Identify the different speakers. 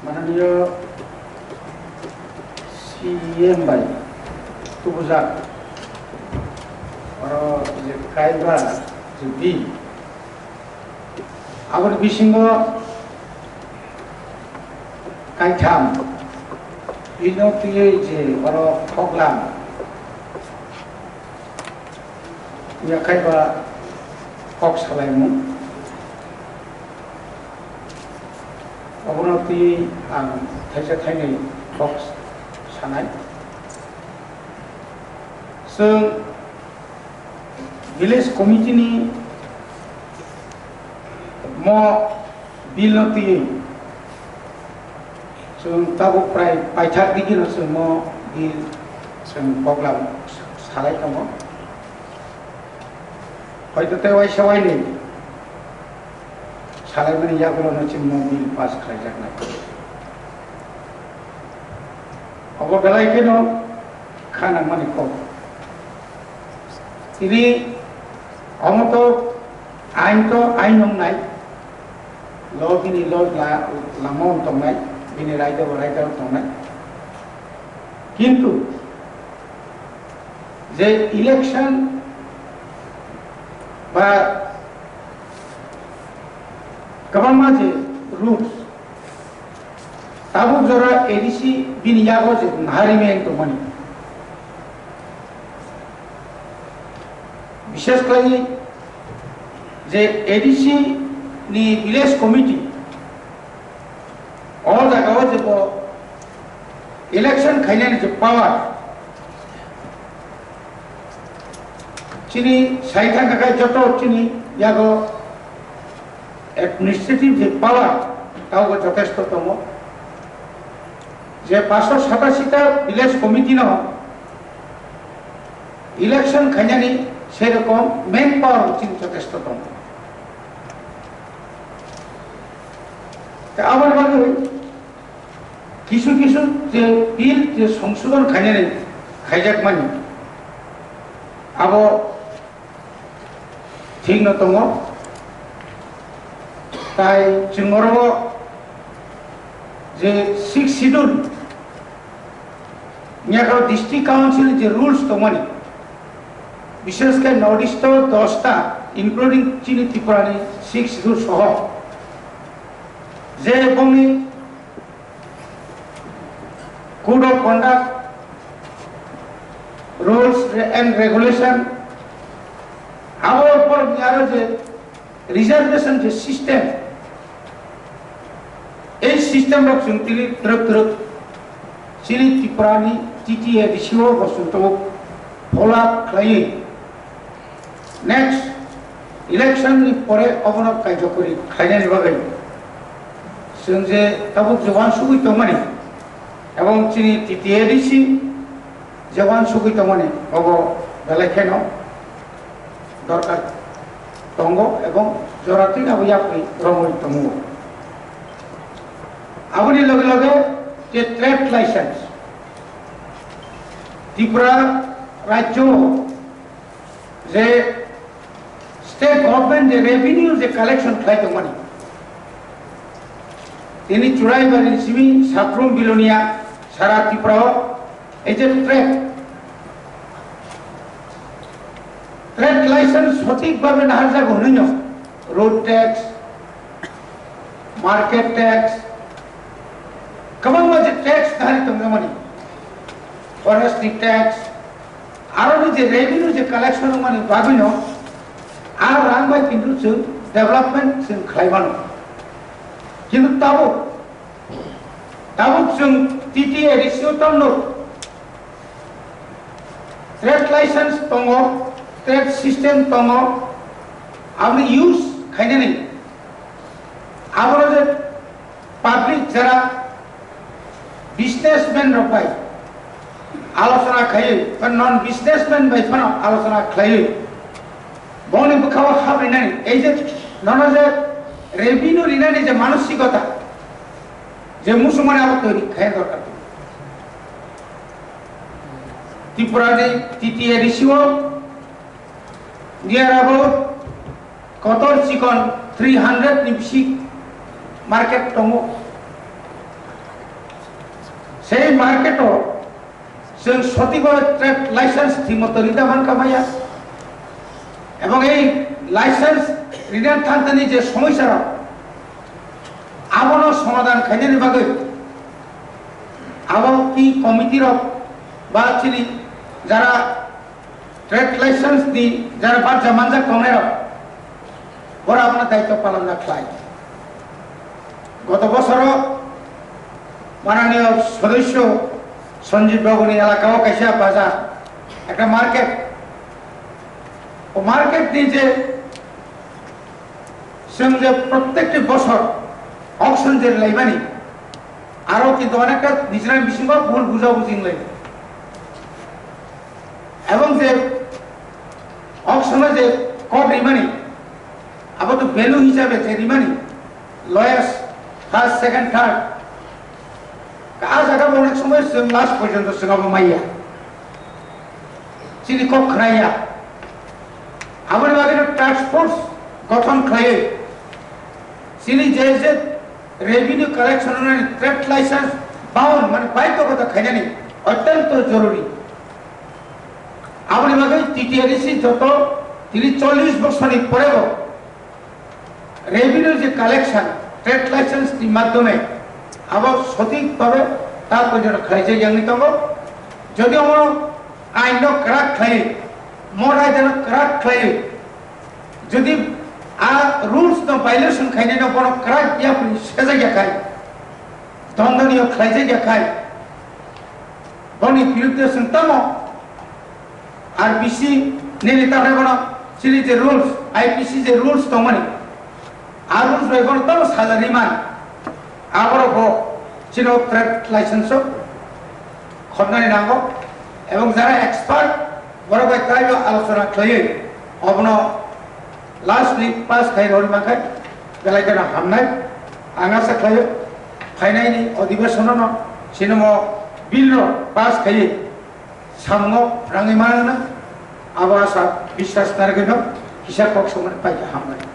Speaker 1: माननीय CM भाई तुबुजा और जे कायबा जे बी आबर बिसिंगो कायथाम बिनो तिये जे और फगलाम या कायबा फग सालायमु अबनति आं थाइसे थाइनै फग सानाय जों विलेज कमिटिनि म बिलनति जों ताबो प्राय पाइथार दिगिनो जों म बिल जों फगलाम सालाय दङ हयतो तेवाय सेवायनि सालायमानि यागोलनो जों म बिल पास खालायजानाय अब बेलायखेनो खाना माने को ini amoto ain nongnai lo bini lo lamon tongnai bini raida tongnai kintu je election ba kabama je rules tabu jora ADC bini yago je nahari men to mani विशेष करी जे ADC नि village committee और जगह जब election खाने जो power चिनी साइथा का जतो चिनी यागो एडमिनिस्ट्रेटिव जे पावर ताओ যথেষ্ট तम जे 587টা विलेज कमिटी न इलेक्शन खाने সেরকম মেন পাওয়ার উচিত যথেষ্ট কম আবার বলে কিছু কিছু যে বিল যে সংশোধন খাইনে খাইজাক মানি আব ঠিক নতম তাই जोंरो যে 6 শিডিউল নিয়াগাও ডিস্ট্রিক্ট কাউন্সিল যে রুলস তো মানি विशेषकर नॉर्थ ईस्ट 10टा इंक्लूडिंग चीनी त्रिपुरानी 6 शिड्यूल सह जे बंगनी code of conduct rules and regulation आवर पर यारो जे रिजर्वेशन जे सिस्टम ए सिस्टम रक सुंतिली तरफ चीनी त्रिपुरानी टीटीए दिसिओ बसुंतो फॉलो खालायो नेक्स्ट इलेक्शन नि परे अबनक कार्यकरी खायनानि बागै जों जे ताबुक जवान सुगैतमानि एवं चिनि टीटीएडीसी जवान सुगैतमानि अब बेलायखेन दरकार दंग एवं जराति आबैयापै रमै दङ आबनि लगे लगे जे ट्रेड लाइसेंस त्रिपुरा राज्य जे स्टेट गवर्नमेंट जे रेवेन्यू जे कलेक्शन खालायदों माने दिनै चुराइबारि सिमी साफ्रोम बिलनिया सारा Tripura as a trade licence सठिक भावे नाहाजागो हनैनो रोड टैक्स मार्केट टैक्स गोबां जे टैक्स धारि दङ माने फरेस्ट्री टैक्स आरो जे रेवेन्यू जे कलेक्शन माने बाबिनो आरो रां बाय किन्तु जों डेभलपमेन्ट जों खालायबानो किन्तु ताबो जों टीटीए रेशियो दंनो ट्रेड लाइसेंस दङ ट्रेड सिस्टेम दङ आबो यूज खायनानै आबो जे पाब्लिक जरा बिजनेसमेन रबाय आलोचना खायो बा नन बिजनेसमेन बायफान आलोचना खायो बनि बखाव हाबैनानै এই যে নন যে রেভিনিউ রিনানি যে মানসিকতা যে মুসলমান আবার তৈরি খায় দরকার ত্রিপুরাতে তৃতীয় রিসিও নিয়ার अबाउट কতর চিকন 300 নিপসি মার্কেট দङ সেই মার্কেটও जों সঠিকভাবে ট্রেড লাইসেন্স ঠিকমতো নিদামান কামাইয়া এবং এই লাইসেন্স রিটার্ন থাকতেনি যে সমস্যা আবারও সমাধান খাইনি বাকে আবার কি কমিটির বা চিনি যারা ট্রেড লাইসেন্স দি যারা বাচ্চা মানজা কমের ওরা আপনার দায়িত্ব পালন না খায় গত বছরও মাননীয় সদস্য সঞ্জীব বাবুনি এলাকাও কাইসা বাজার একটা মার্কেট ও মার্কেট নিয়ে যে প্রত্যেকটি বছর অকশন যে লাইবানি আরো কিন্তু অনেকটা নিজেরা বিশৃঙ্খ ভুল বুঝাবুঝি লাগে এবং যে অকশনে যে কট রিমানি আবার তো ভ্যালু হিসাবে যে রিমানি লয়ার্স ফার্স্ট সেকেন্ড থার্ড কাজ আগাবো অনেক সময় লাস্ট পর্যন্ত সঙ্গাবো মাইয়া চিনি কক খাইয়া আমার বাকি টাস্ক ফোর্স গঠন খাইয়ে চিনি যে রেভিনিউ কালেকশন ট্রেড লাইসেন্স পাউন মানে বাধ্যকতা খাইনি অত্যন্ত জরুরি আমার বাকি টিটিআরসি যত 40 বছরের পরেও রেভিনিউ যে কালেকশন ট্রেড লাইসেন্স মাধ্যমে আবার সঠিকভাবে তার পর্যন্ত খাইছে জানি তব যদি আমার আইন ক্রাক খাই মোর আইন ক্রাক খাই যদি রুলস তো ভাইলেশন খাইনি না বড় ক্রাক দিয়া সেজে গিয়া খাই দ্বন্দ্বনীয় খাইছে গিয়া খাই বনি বিরুদ্ধে শুনতাম আর বিসি নিয়ে তাহলে বড় চিনি যে রুলস আইপিসি যে রুলস তো মানে আর রুলস রয়ে বড় তো সাজা রিমান আবারও চিনো ট্রেড লাইসেন্স খন্দানি নাঙ্গ এবং যারা এক্সপার্ট বড় ভাই তাই আলোচনা খাইয়ে অবন লাস্ট উইক পাস খাই রড়ি মাখাই বেলাইকানা হামনাই আঙাসা খাইয়ে ফাইনাইনি অধিবেশন সিনেম বিল পাস খাইয়ে সামঙ্গ রাঙি মানা আবার বিশ্বাস নারগেন হিসাব সমান পাই হামনাই